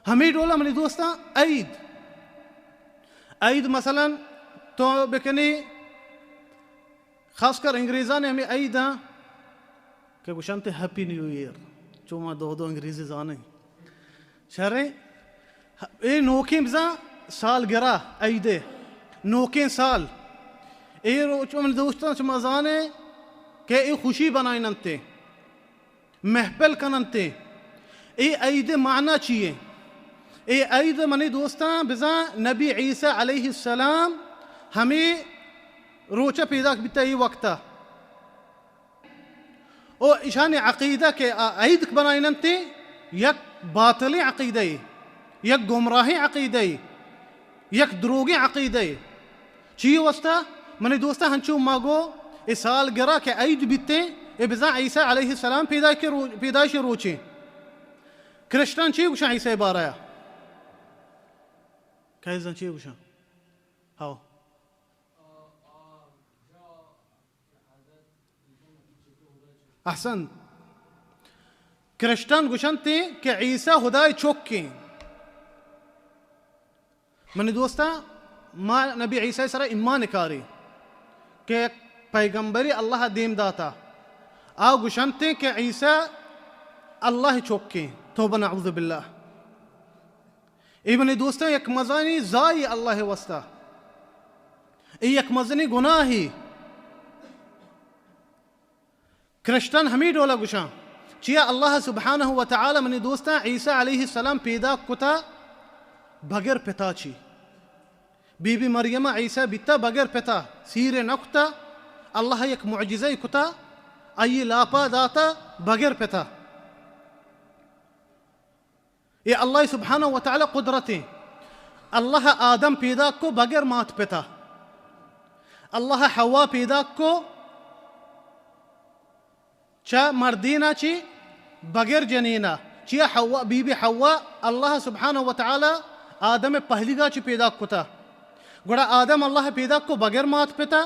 हमें डोला मनी दोस्ता ईद मसलन तो बेकनी खासकर अंग्रेज़ा ने हमें ईदा के गुशानते हैप्पी न्यू ईयर चुमा दो अंग्रेज़ी जाने शरे ए नोके बिजा साल गिरा ईदे नोके साल ए रोचमन दोस्ता चुमा जाने के ए खुशी बनाई नंते महफिल कनंते ए ईद माना चाहिए ए ईद मनी दोस्ता बिजा नबी ईसा अलैहिस्सलाम हमें रोचा पैदा बिता ये वक्ता ओ ईशान अकीदा के ईद बनाई नंते यक बातली अकीदा यक गुमराही अकीदा यक द्रोगी अकीदा ची वस्ता मनी दोस्ता हंचू मागो ए साल गिरा के ईद बिते ए बिजा ईसा अलैहिस्सलाम पैदाइश रोचे क्रिश्चियन ची गुशा ईसा बाराया कैज़न ची गुशा हाओ अहसन क्रिश्चियन गुशनते के ईसा खुदाई चौके मनी दोस्ता माँ नबी ईसा सरा ईमान कारी के पैगंबरी अल्लाह दीम दाता आ गुशनते के ईसा अल्लाह चौके तौबा नऊज़ु बिल्लाह इबन दोस्ता एक मजानी जाई अल्लाह वस्ता एक मजनी गुनाही क्रिश्चियन हमी डोला गुशा चिया अल्लाह सुब्हानहु व तआला मनी दोस्ता ईसा अलैहिस्सलाम पैदा कुता बगैर पिता ची बीबी मरियमा ईसा बिता बगैर पिता सीरे नकुता अल्लाह एक मुअजिज़ा कुता आई लापा दाता बगैर पिता ये अल्लाह सुब्हानहु व तआला कुदरतें अल्लाह आदम पैदा को बगैर मात पिता अल्लाह हवा पैदा को चा मर्दीना ची बगैर जनीना चिया हवा बीबी हवा अल्लाह सुब्हानहु व तआला आदम पहलीगा ची पैदा कुता गुड़ा आदम अल्लाह पैदा को बगैर मात पिता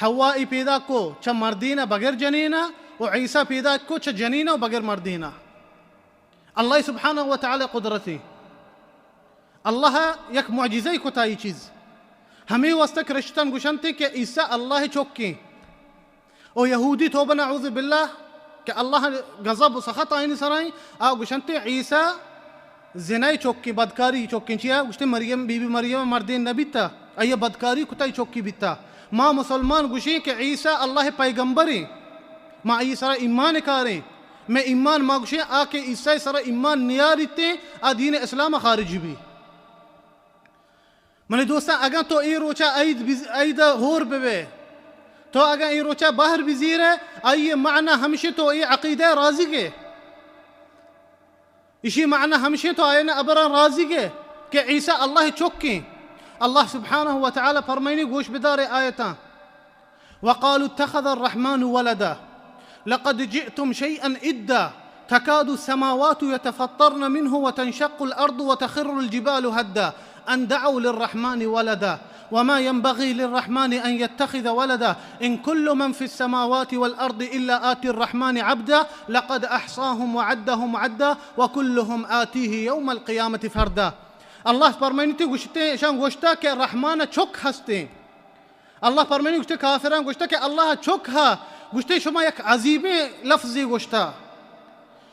हवा ई पैदा को चा मर्दीना बगैर जनीना और ईसा पैदा को चा जनीना बगैर मर्दीना अल्लाह सुब्हानहु व तआला कुदरती अल्लाह एक मुअजिज़ा कुता ये चीज़ हमें वस्ता क्रिश्चियन गुशनते के ईसा अल्लाह चौके ओ यहूदी तौबा नऊज़ु बिल्लाह के अल्लाह गज़ब सखत आइन सराई आ गुशनते ईसा ज़िनाई चौकी बदकारी चौकी चिया गुश्ते मरियम बीबी मरियम मर्दीन नबीता अय बदकारी कुताई चौकी बिता माँ मुसलमान गुशी के ईसा अल्लाह पैगंबरी माँ ई सरा ईमान कारे मैं ईमान माँ गुशी आके ईसा सरा ईमान नियारिते आ दीन इस्लाम खारिज भी मने दोस्ता अगर तो ये रोचा ईद होर बेवे तो अगर ये रोचा बाहर बिजीर है आइए माना हमशे तो ये अकीदा राजी के इसी माना हमशे तो आए ना अबरा राजी के ईसा अल्लाह चौके अल्लाह सुब्हानहु व तआला फरमाइनी गोश बिदार आयता वक़ालू इत्तख़ज़ अर्रहमानु वलदा लक़द जिअतुम शैअन इद्दा तकादु अस्समावातु यतफ़त्तरन मिन्हु व तनशक़्क़ु अल-अर्दु व तख़िर्रु अल-जिबालु हद्दा अन दअू लिर्रहमानि वलदा वमा यंबग़ी लिर्रहमानि अन यत्तख़िज़ वलदा इन कुल्लु मन फ़िस समावाति वल अर्दि इल्ला आतिर रहमानि अब्दा लक़द अहसाहुम व अद्दहुम अद्दा व कुल्लुहुम आतीहि यौमल क़ियामति फ़र्दा अल्लाह फरमाइनी गुश्ते शान गोश्ता के रहमान चौक हस्ते अल्लाह फरमाइनी गुश्ते काफिरान गोश्ता के अल्लाह चौक हा गुश्ते शुमा एक अजीबे लफ्ज़ी गोश्ता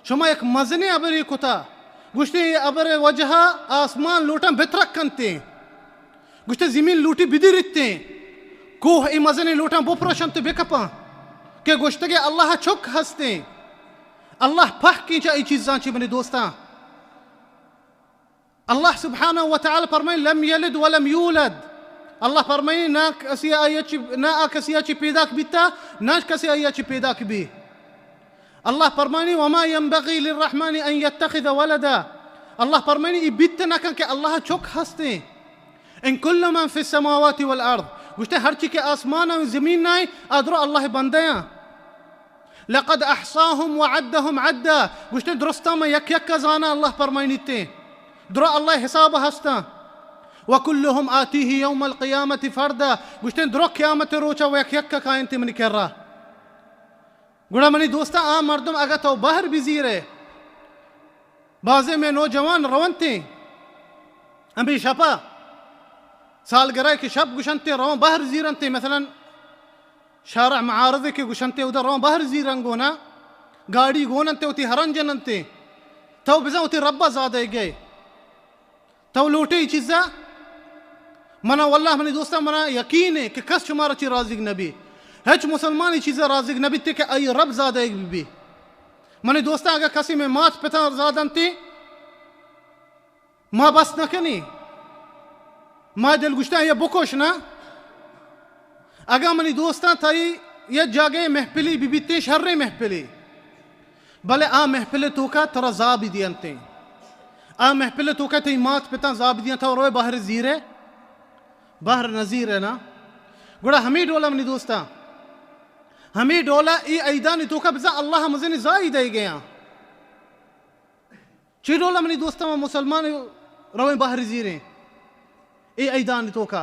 शुमा एक मज़ने अबरी कुता गुश्ते अबर वजह आसमान लूटा बेतरक कंते गुश्ते ज़मीन लूटी बिदिरते कोह ई मज़ने लूटा बोप्रशंत बेकपा के गोश्ते के अल्लाह चौक हस्ते अल्लाह फह की चा ई चीज़ां ची बने दोस्ता अल्लाह सुब्हानहु व तआला फरमाई लम यलिद व लम यूलद अल्लाह फरमाई ना कसी आया ची पैदा बिता ना कसी आया ची पैदा भी अल्लाह फरमानी वमा यंबग़ी लिर्रहमानि अन यत्तख़िज़ वलदा अल्लाह फरमानी ई बित ना के अल्लाह चौक हस्ते इन कुल्लु मन फ़िस समावाति वल अर्द गुश्ते हर चीज़ के आसमान और ज़मीन नाई अदरो अल्लाह बंदया लक़द अहसाहुम व अद्दहुम अद्दा गुश्ते दुरुस्ता में यक यक जाना अल्लाह फरमानी ते दुरा अल्लाह हिसाब हस्ता व कुल्लुहुम आतीहि यौमल क़ियामति फ़र्दा गुश्ते दुरा क़यामत रोचा व यक यक कायन ते मन कर रहा गुड़ा मनी दोस्ता आ मर्दम अगर तो बाहर बिजीर है बाजे में नौजवान रवनते अभी शपा सालगिरह के शब गुशनते रवन बाहर जीरनते मसलन शारع معارضه के गुशनते उधर रवन बाहर जीरंगोना गाड़ी गोनते उती हरंजनते तो बिजा उती रब्बा ज़ादे गए तो लूटे चीज़ा मना वल्लाह मनी दोस्ता मना यकीन है कि कस शुमारा ची राज़िक नबी हच मुसलमानी चीज़ा राज़िक नबी ते के आई रब ज़ादे भी मनी दोस्ता अगर कसी में मात पिता ज़ादनती माँ बस न कनी माँ दिल गुश्ता ये बुकोश ना अगर मनी दोस्ता थाई ये जागे महफिली बीबीते शर्रे महफिली भले आ महफिले तो का तरा ज़ाबी दियंते आ महफिले तो का थी मात पिता ज़ाबी दिया था रोए बाहर ज़ीरे बाहर नज़ीर है ना गुड़ा हमी डोला मनी दोस्ता हमी डोला ई ऐदानी तो का बिज़ा अल्लाह मज़नी ज़ाई दे गया ची डोला मनी दोस्ता मुसलमान रोए बाहर ज़ीरे ई ऐदानी तो का